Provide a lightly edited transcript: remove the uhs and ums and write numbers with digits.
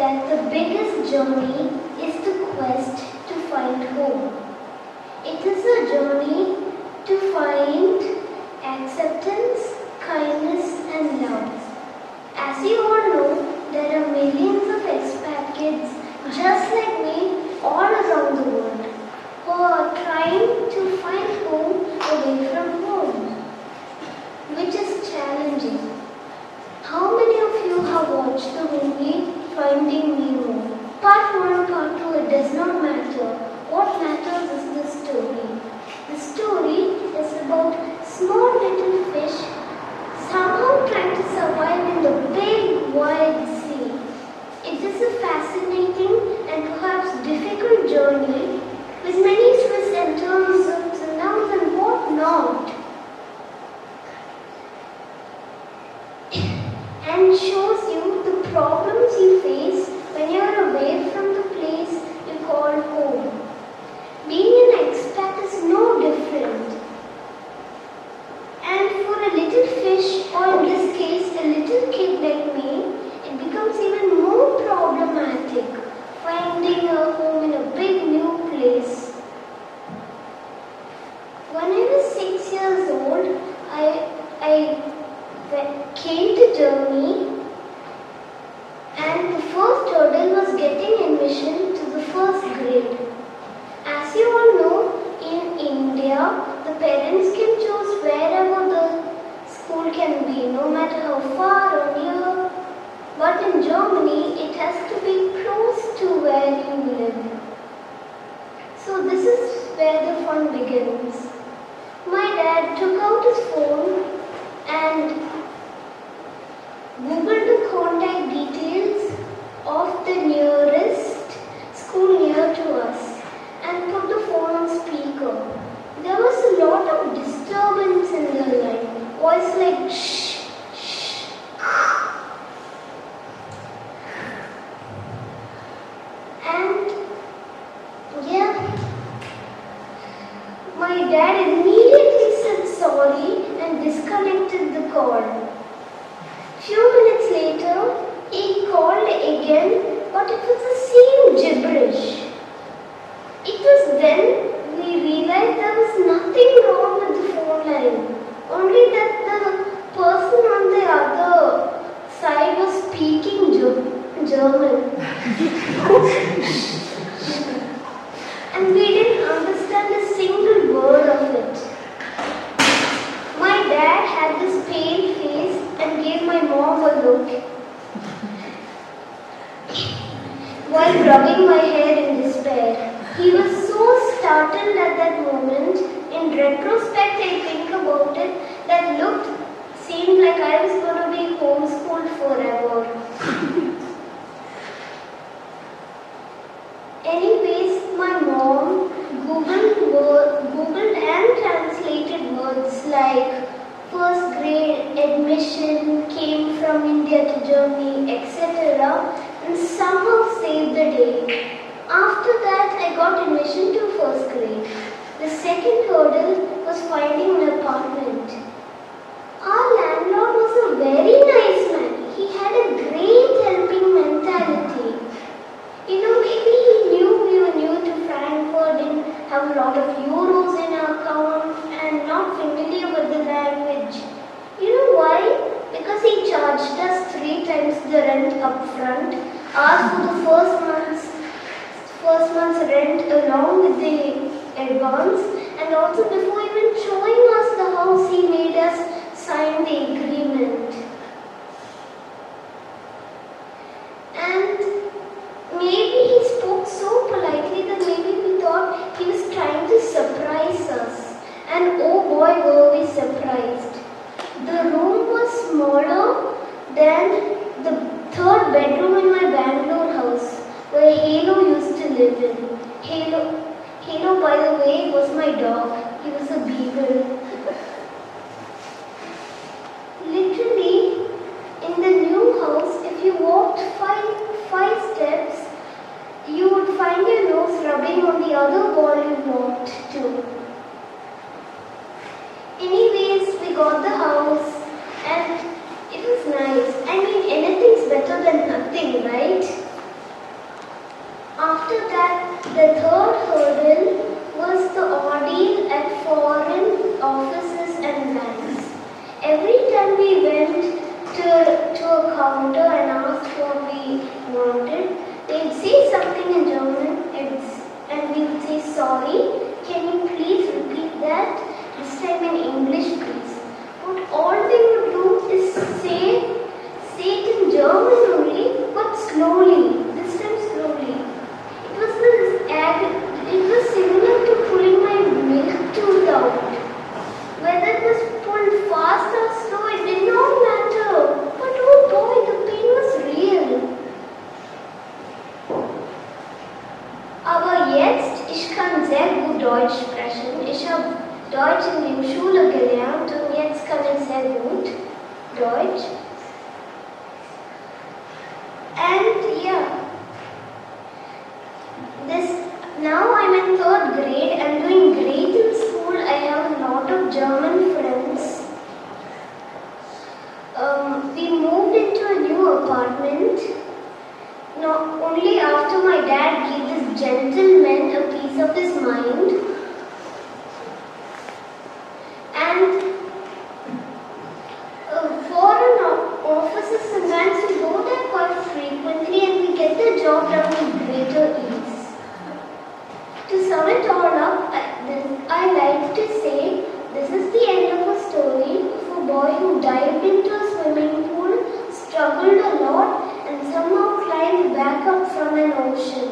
that the biggest journey is the quest to find home. It is a journey to find acceptance, kindness and love. As you all know, there are millions of expat kids just like me all around the world who are trying to find home away from home, which is challenging. How many of you have watched the movie Finding Nemo? Part 1, Part 2, it does not matter. What matters is the story. The story is about small little fish somehow trying to survive in the big wide sea. It is a fascinating and perhaps difficult journey with many twists and turns, ups and downs and what not. And shows you the problems you face when you are away from the place you call home. Being an expat is no different. And for a little fish, or in this case a little kid like me, it becomes even more problematic finding a home in a big new place. When I was 6 years old, I came to Germany, and the first hurdle was getting admission to the first grade. As you all know, in India, the parents can choose wherever the school can be, no matter how far or near. But in Germany, it has to be close to where you live. So this is where the fun begins. My dad took out his phone and Googled the contact details of the nearest school near to us and put the phone on speaker. There was a lot of disturbance in the line. Voice like shh, shh. And yeah, my dad immediately said sorry and disconnected the call. Few minutes later, he called again, but it was the same gibberish. It was then we realized there was nothing wrong with the phone line, only that the person on the other side was speaking German. And we didn't understand a single word of it. My dad had this pale face and gave my mom a look while rubbing my hair in despair. He was so startled at that moment. In retrospect, I think about it, that look seemed like I was going to be homeschooled forever. Anyways, my mom Googled and translated words like first grade, admission, came from India to Germany, etc. and somehow saved the day. After that, I got admission to first grade. The second hurdle was finding an apartment. Our landlord was a very nice man. He had a great helping mentality. Maybe he knew we were new to Frankfurt, didn't have a lot of euros in our account and not familiar with the language. You know why? Because he charged us 3 times the rent up front, asked for the first month's rent along with the advance, and also before even showing us the house, he made us sign the agreement. And maybe he spoke so politely that maybe we thought he was trying to surprise us. And oh boy, were we surprised. The room was smaller than the third bedroom in my Bangalore house, where Halo used to live in. Halo, by the way, was my dog. He was a beagle. Literally, in the new house, if you walked five steps, you would find your nose rubbing on the other wall you walked to. Anyways, we got the house and it was nice. I mean, anything's better than nothing, right? the third hurdle was the ordeal at foreign offices and banks. Every time we went to a counter and asked what we wanted, they'd say something in German and we would say, sorry, can you please repeat that? This time in English, please. But all they would do is say it in German only, but slowly. This time slowly. It was similar to pulling my milk tooth out. Whether it was pulled fast or slow, it did not matter. But oh boy, the pain was real. Aber jetzt, ich kann sehr gut Deutsch sprechen. Ich habe Deutsch in der Schule gelernt und jetzt kann ich sehr gut Deutsch. And yeah, now I'm in 3rd grade. I'm doing great in school. I have a lot of German friends. We moved into a new apartment. Only after my dad gave this gentleman a piece of his mind. And foreign offices and banks, we go there quite frequently and we get the job done with greater ease. To sum it all up, I like to say this is the end of a story of a boy who dived into a swimming pool, struggled a lot, and somehow climbed back up from an ocean.